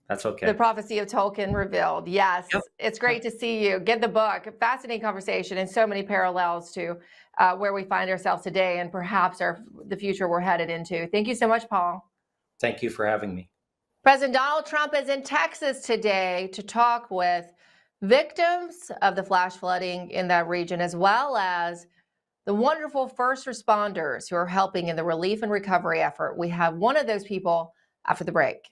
That's okay. The Prophecy of Tolkien Revealed. Yes. Yep. It's great to see you. Get the book. Fascinating conversation and so many parallels to where we find ourselves today and perhaps the future we're headed into. Thank you so much, Paul. Thank you for having me. President Donald Trump is in Texas today to talk with victims of the flash flooding in that region, as well as the wonderful first responders who are helping in the relief and recovery effort. We have one of those people after the break.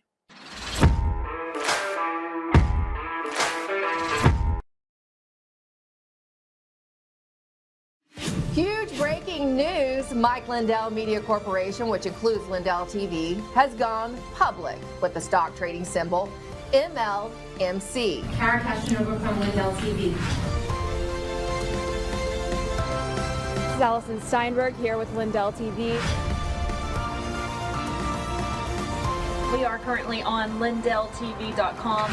Huge breaking news. Mike Lindell Media Corporation, which includes LindellTV, has gone public with the stock trading symbol MLMC. Kara Cashinova from LindellTV. This is Allison Steinberg here with LindellTV. We are currently on LindellTV.com.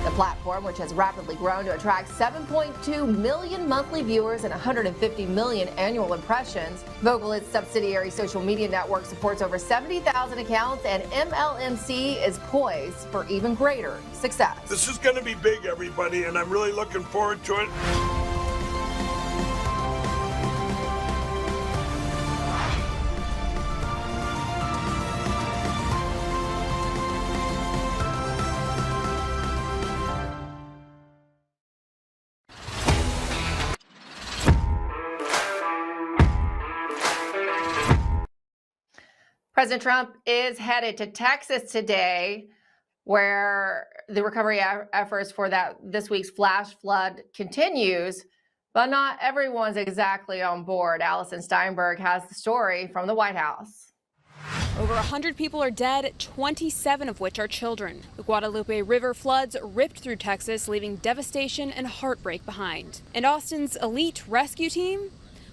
The platform, which has rapidly grown to attract 7.2 million monthly viewers and 150 million annual impressions. Vocalist's subsidiary social media network supports over 70,000 accounts, and MLMC is poised for even greater success. This is going to be big, everybody, and I'm really looking forward to it. President Trump is headed to Texas today, where the recovery efforts for this week's flash flood continues, but not everyone's exactly on board. Allison Steinberg has the story from the White House. Over 100 people are dead, 27 of which are children. The Guadalupe River floods ripped through Texas, leaving devastation and heartbreak behind. And Austin's elite rescue team?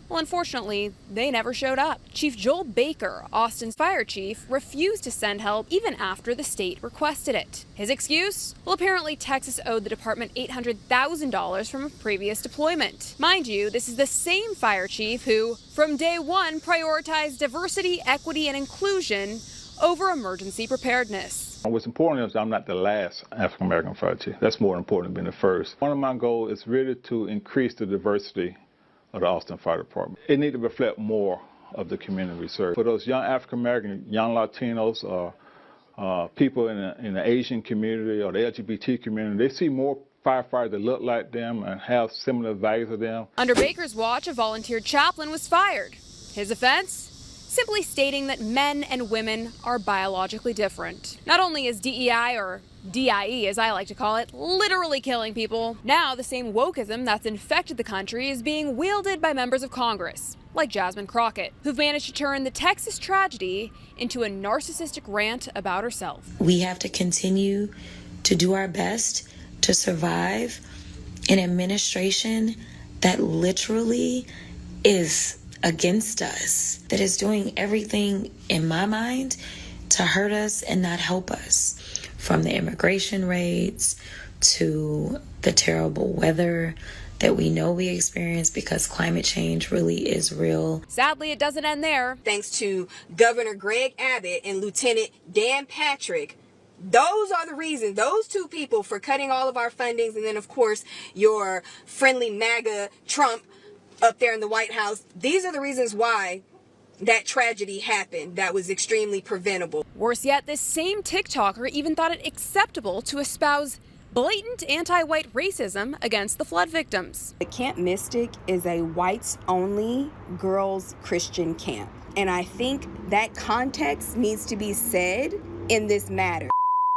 Well, unfortunately, they never showed up. Chief Joel Baker, Austin's fire chief, refused to send help even after the state requested it. His excuse? Well, apparently Texas owed the department $800,000 from a previous deployment. Mind you, this is the same fire chief who, from day one, prioritized diversity, equity, and inclusion over emergency preparedness. What's important is I'm not the last African-American fire chief. That's more important than being the first. One of my goals is really to increase the diversity of the Austin Fire Department. It needs to reflect more of the community we serve. For those young African-American, young Latinos, or people in the Asian community or the LGBT community, they see more firefighters that look like them and have similar values to them. Under Baker's watch, a volunteer chaplain was fired. His offense? Simply stating that men and women are biologically different. Not only is DEI, or DIE as I like to call it, literally killing people, now the same wokeism that's infected the country is being wielded by members of Congress, like Jasmine Crockett, who've managed to turn the Texas tragedy into a narcissistic rant about herself. We have to continue to do our best to survive an administration that literally is against us, that is doing everything, in my mind, to hurt us and not help us. From the immigration raids, to the terrible weather, that we know we experience, because climate change really is real. Sadly, it doesn't end there. Thanks to Governor Greg Abbott and Lieutenant Dan Patrick, those are the reasons, those two people, for cutting all of our fundings. And then, of course, your friendly MAGA Trump up there in the White House. These are the reasons why that tragedy happened that was extremely preventable. Worse yet, this same TikToker even thought it acceptable to espouse blatant anti-white racism against the flood victims. The Camp Mystic is a whites-only girls' Christian camp. And I think that context needs to be said in this matter.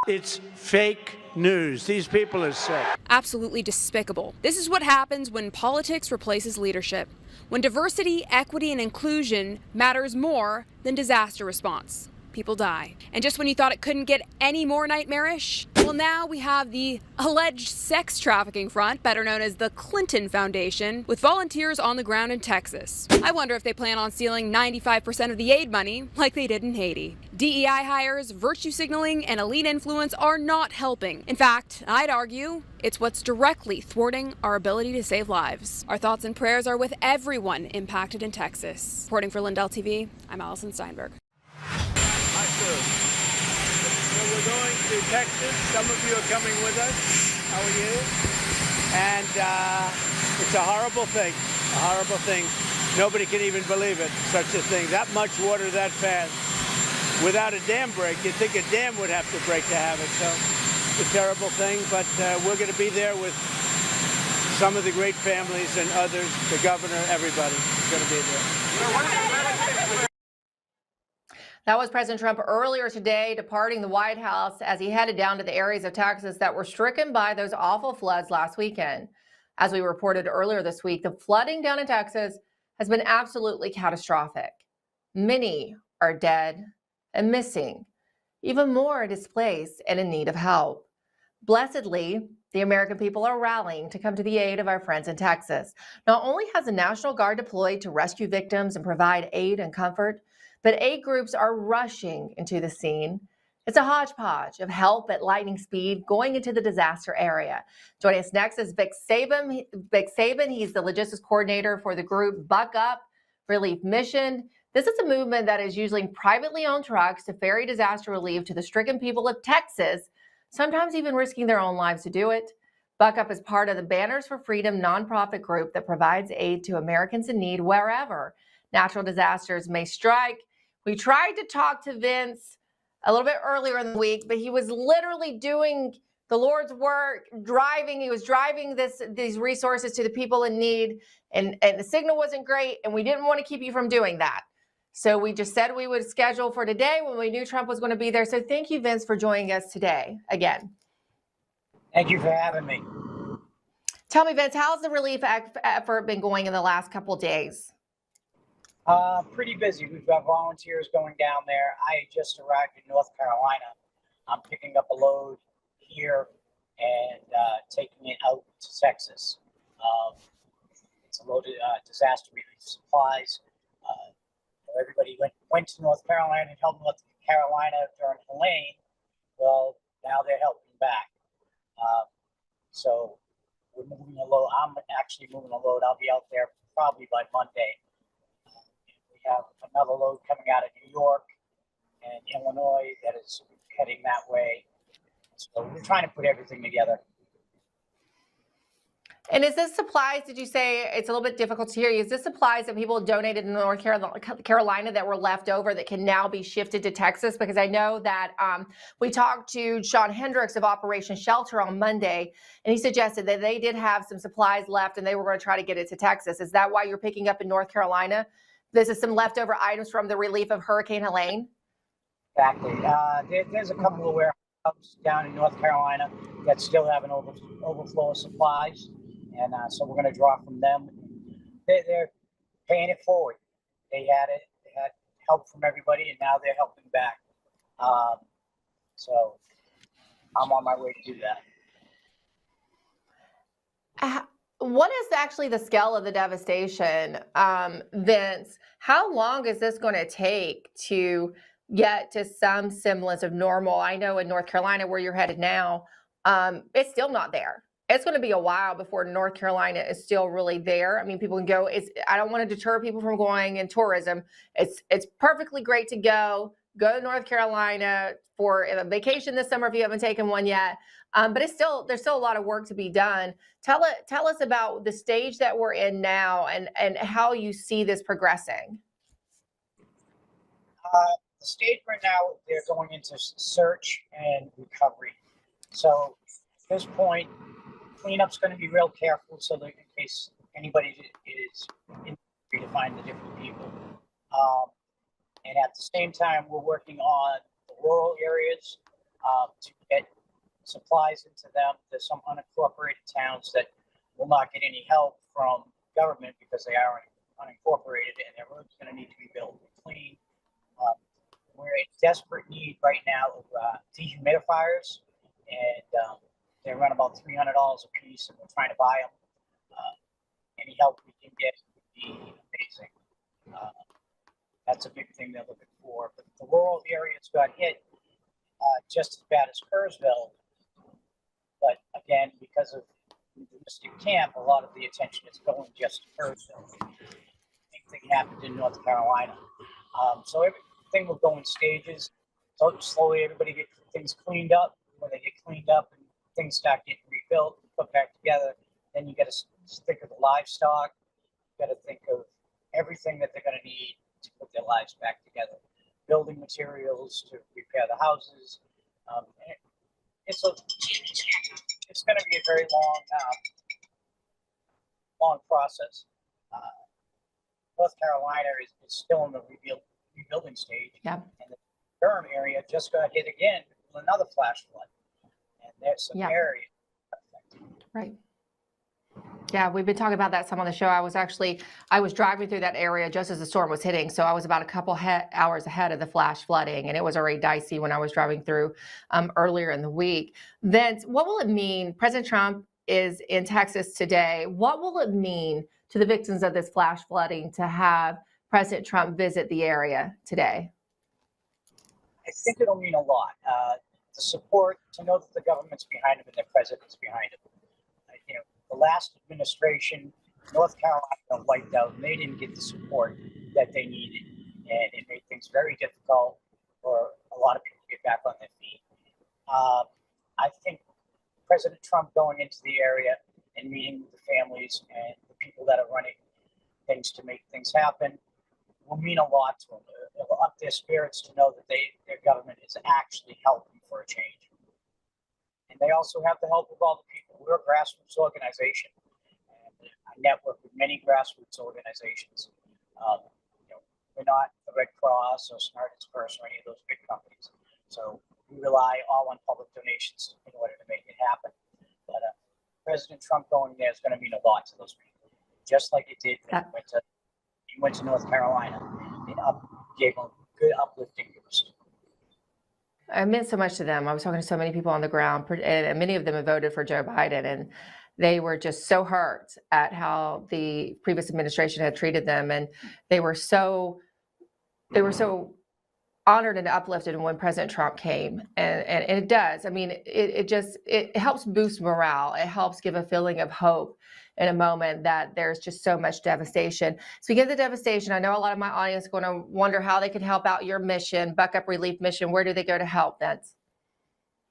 It's fake news. These people are sick. Absolutely despicable. This is what happens when politics replaces leadership. When diversity, equity, and inclusion matters more than disaster response. People die. And just when you thought it couldn't get any more nightmarish, well, now we have the alleged sex trafficking front, better known as the Clinton Foundation, with volunteers on the ground in Texas. I wonder if they plan on stealing 95% of the aid money like they did in Haiti. DEI hires, virtue signaling, and elite influence are not helping. In fact, I'd argue it's what's directly thwarting our ability to save lives. Our thoughts and prayers are with everyone impacted in Texas. Reporting for LindellTV, I'm Allison Steinberg. So we're going to Texas. Some of you are coming with us. How are you? And it's a horrible thing. A horrible thing. Nobody can even believe it. Such a thing. That much water that fast. Without a dam break, you'd think a dam would have to break to have it. So it's a terrible thing. But we're going to be there with some of the great families and others, the governor, everybody is going to be there. That was President Trump earlier today, departing the White House as he headed down to the areas of Texas that were stricken by those awful floods last weekend. As we reported earlier this week, the flooding down in Texas has been absolutely catastrophic. Many are dead and missing, even more displaced and in need of help. Blessedly, the American people are rallying to come to the aid of our friends in Texas. Not only has the National Guard deployed to rescue victims and provide aid and comfort, but aid groups are rushing into the scene. It's a hodgepodge of help at lightning speed going into the disaster area. Joining us next is Vic Saban. He's the logistics coordinator for the group Buck Up Relief Mission. This is a movement that is using privately owned trucks to ferry disaster relief to the stricken people of Texas, sometimes even risking their own lives to do it. Buck Up is part of the Banners for Freedom nonprofit group that provides aid to Americans in need wherever natural disasters may strike. We tried to talk to Vince a little bit earlier in the week, but he was literally doing the Lord's work, driving. He was driving these resources to the people in need, and the signal wasn't great, and we didn't want to keep you from doing that. So we just said we would schedule for today when we knew Trump was going to be there. So thank you, Vince, for joining us today again. Thank you for having me. Tell me, Vince, how's the relief effort been going in the last couple of days? Pretty busy. We've got volunteers going down there. I just arrived in North Carolina. I'm picking up a load here and taking it out to Texas. It's a load of disaster relief supplies. Everybody went to North Carolina and helped North Carolina during Helene. Well, now they're helping back. So we're moving a load. I'm actually moving a load. I'll be out there probably by Monday. We have another load coming out of New York and Illinois that is heading that way. So we're trying to put everything together. And is this supplies, did you say, it's a little bit difficult to hear you, is this supplies that people donated in North Carolina that were left over that can now be shifted to Texas? Because I know that we talked to Sean Hendricks of Operation Shelter on Monday, and he suggested that they did have some supplies left and they were going to try to get it to Texas. Is that why you're picking up in North Carolina? This is some leftover items from the relief of Hurricane Helene? Exactly. There's a couple of warehouses down in North Carolina that still have an overflow of supplies. And so we're going to draw from them. They're paying it forward. They had help from everybody, and now they're helping back. So I'm on my way to do that. What is actually the scale of the devastation, Vince? How long is this going to take to get to some semblance of normal? I know in North Carolina, where you're headed now, it's still not there. it's going to be a while before North Carolina is still really there. I mean, people can go. I don't want to deter people from going in tourism. It's perfectly great to go to North Carolina for a vacation this summer if you haven't taken one yet. But there's still a lot of work to be done. Tell us about the stage that we're in now and how you see this progressing. The stage right now, they're going into search and recovery. So at this point, cleanup's going to be real careful so that in case anybody is in to find the different people. And at the same time, we're working on the rural areas to get supplies into them. There's some unincorporated towns that will not get any help from government because they are unincorporated and their roads are going to need to be built and clean. We're in desperate need right now of dehumidifiers, and they run about $300 a piece, and we're trying to buy them. Any help we can get would be amazing. That's a big thing they're looking for. But the rural areas got hit just as bad as Kerrsville. But again, because of the domestic camp, a lot of the attention is going just to Kerrsville. Same thing happened in North Carolina. So everything will go in stages. So slowly everybody get things cleaned up. When they get cleaned up and things start getting rebuilt and put back together, then you got to think of the livestock. You got to think of everything that they're going to need to put their lives back together. Building materials to repair the houses. It's going to be a very long process. North Carolina is still in the rebuilding stage. Yeah. And the Durham area just got hit again with another flash flood. And there's some areas affected. Right. Yeah, we've been talking about that some on the show. I was driving through that area just as the storm was hitting. So I was about a couple hours ahead of the flash flooding, and it was already dicey when I was driving through earlier in the week. Vince, what will it mean? President Trump is in Texas today. What will it mean to the victims of this flash flooding to have President Trump visit the area today? I think it'll mean a lot. The support, to know that the government's behind him and the president's behind him. The last administration, North Carolina wiped out, and they didn't get the support that they needed. And it made things very difficult for a lot of people to get back on their feet. I think President Trump going into the area and meeting with the families and the people that are running things to make things happen will mean a lot to them. It will up their spirits to know that their government is actually helping for a change. And they also have the help of all the people. We're a grassroots organization. And I network with many grassroots organizations. We're not the Red Cross or Samaritan's Purse or any of those big companies. So we rely all on public donations in order to make it happen. But President Trump going there is going to mean a lot to those people. Just like it did when he went to North Carolina. It gave them a good uplifting boost. It meant so much to them. I was talking to so many people on the ground, and many of them have voted for Joe Biden, and they were just so hurt at how the previous administration had treated them, and they were so honored and uplifted when President Trump came, and it does. I mean, it helps boost morale. It helps give a feeling of hope in a moment that there's just so much devastation. Speaking of the devastation, I know a lot of my audience is going to wonder how they can help out your mission, Buck Up Relief Mission. Where do they go to help, Vince?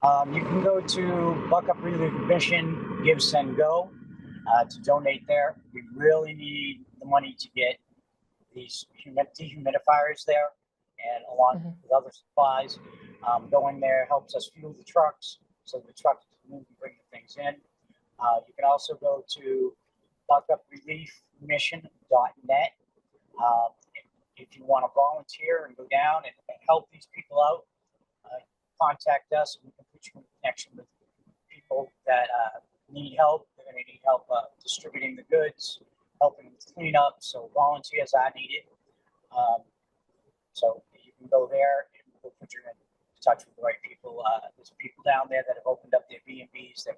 You can go to Buck Up Relief Mission, Give, Send, Go to donate there. We really need the money to get these dehumidifiers there, and along with other supplies. Going there helps us fuel the trucks so the trucks can move and bring the things in. You can also go to buckupreliefmission.net if you want to volunteer and go down and help these people out. Contact us and we can put you in connection with people that need help. They're going to need help distributing the goods, helping with cleanup. So volunteers are needed. So you can go there and we'll put you in touch with the right people. There's people down there that have opened up their B&Bs, their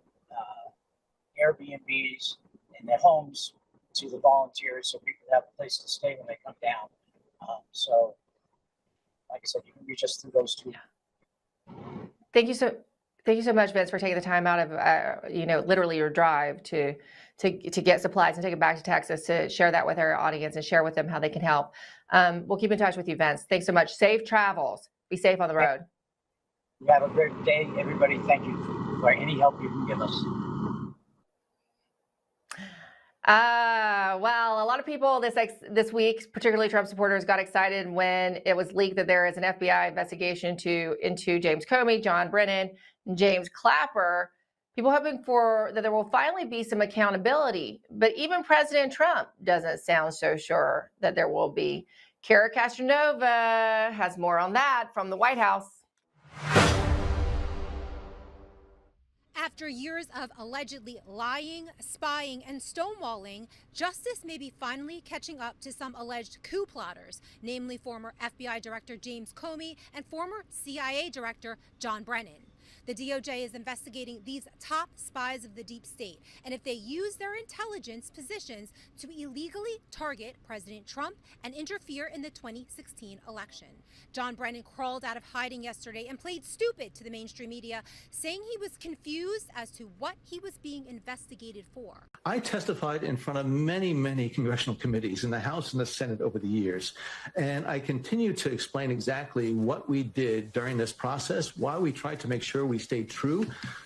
Airbnbs, and their homes to the volunteers, so people have a place to stay when they come down. So, like I said, you can reach us through those two. Thank you so Thank you so much, Vince, for taking the time out of, literally your drive to get supplies and take it back to Texas to share that with our audience and share with them how they can help. We'll keep in touch with you, Vince. Thanks so much. Safe travels. Be safe on the road. You have a great day, everybody. Thank you for any help you can give us. Well, a lot of people this week, particularly Trump supporters, got excited when it was leaked that there is an FBI investigation into James Comey, John Brennan, and James Clapper. People hoping that there will finally be some accountability. But even President Trump doesn't sound so sure that there will be. Kara Castronova has more on that from the White House. After years of allegedly lying, spying, and stonewalling, justice may be finally catching up to some alleged coup plotters, namely former FBI Director James Comey and former CIA Director John Brennan. The DOJ is investigating these top spies of the deep state, and if they use their intelligence positions to illegally target President Trump and interfere in the 2016 election. John Brennan crawled out of hiding yesterday and played stupid to the mainstream media, saying he was confused as to what he was being investigated for. I testified in front of many, many congressional committees in the House and the Senate over the years, and I continue to explain exactly what we did during this process, why we tried to make sure we stayed true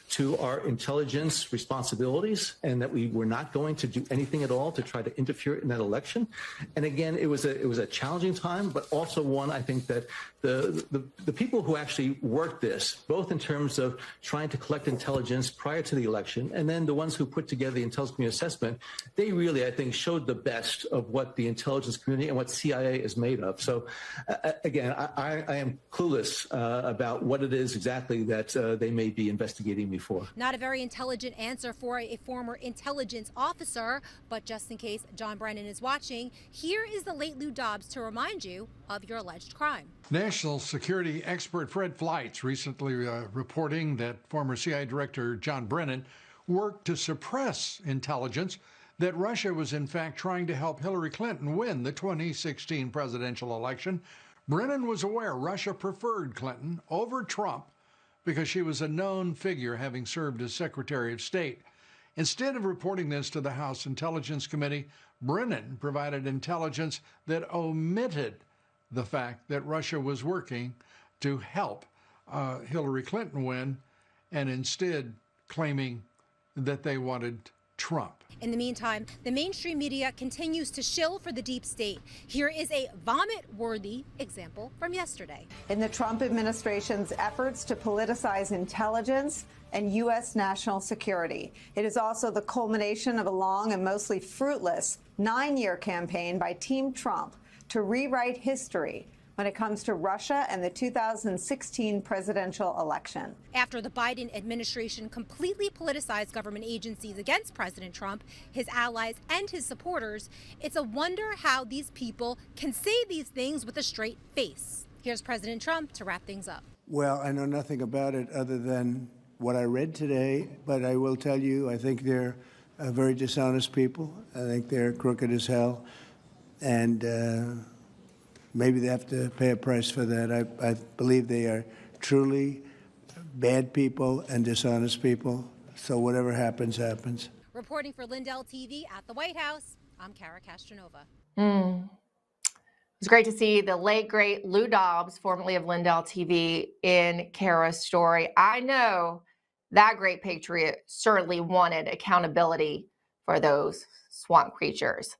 to our intelligence responsibilities and that we were not going to do anything at all to try to interfere in that election. And again, it was a challenging time, but also one I think that the people who actually worked this, both in terms of trying to collect intelligence prior to the election and then the ones who put together the intelligence community assessment, they really, I think, showed the best of what the intelligence community and what CIA is made of. So again, I am clueless about what it is exactly that they may be investigating me for. Not a very intelligent answer for a former intelligence officer, but just in case John Brennan is watching, here is the late Lou Dobbs to remind you of your alleged crime. National security expert Fred Fleitz recently reporting that former CIA Director John Brennan worked to suppress intelligence that Russia was in fact trying to help Hillary Clinton win the 2016 presidential election. Brennan was aware Russia preferred Clinton over Trump because she was a known figure having served as Secretary of State. Instead of reporting this to the House Intelligence Committee, Brennan provided intelligence that omitted the fact that Russia was working to help Hillary Clinton win, and instead claiming that they wanted Trump. In the meantime, the mainstream media continues to shill for the deep state. Here is a vomit-worthy example from yesterday. In the Trump administration's efforts to politicize intelligence and U.S. national security. It is also the culmination of a long and mostly fruitless 9-year campaign by Team Trump to rewrite history when it comes to Russia and the 2016 presidential election. After the Biden administration completely politicized government agencies against President Trump, his allies, and his supporters, it's a wonder how these people can say these things with a straight face. Here's President Trump to wrap things up. Well, I know nothing about it other than what I read today, but I will tell you, I think they're very dishonest people. I think they're crooked as hell, and maybe they have to pay a price for that. I believe they are truly bad people and dishonest people. So whatever happens, happens. Reporting for LindellTV at the White House, I'm Kara Castronova. It's great to see the late, great Lou Dobbs, formerly of LindellTV, in Kara's story. I know that great patriot certainly wanted accountability for those swamp creatures.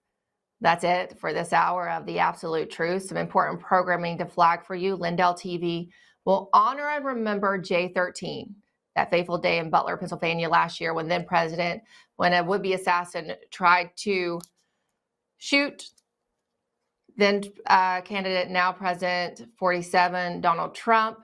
That's it for this hour of The Absolute Truth. Some important programming to flag for you. LindellTV will honor and remember J13, that fateful day in Butler, Pennsylvania last year when a would-be assassin tried to shoot then candidate, now President 47, Donald Trump.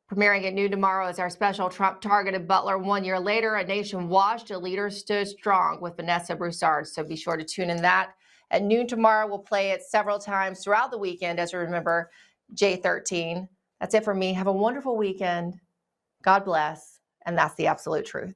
Premiering at noon tomorrow is our special Trump targeted Butler 1 year later. A nation washed, a leader stood strong with Vanessa Broussard. So be sure to tune in that. At noon tomorrow, we'll play it several times throughout the weekend as we remember J13. That's it for me. Have a wonderful weekend. God bless. And that's The Absolute Truth.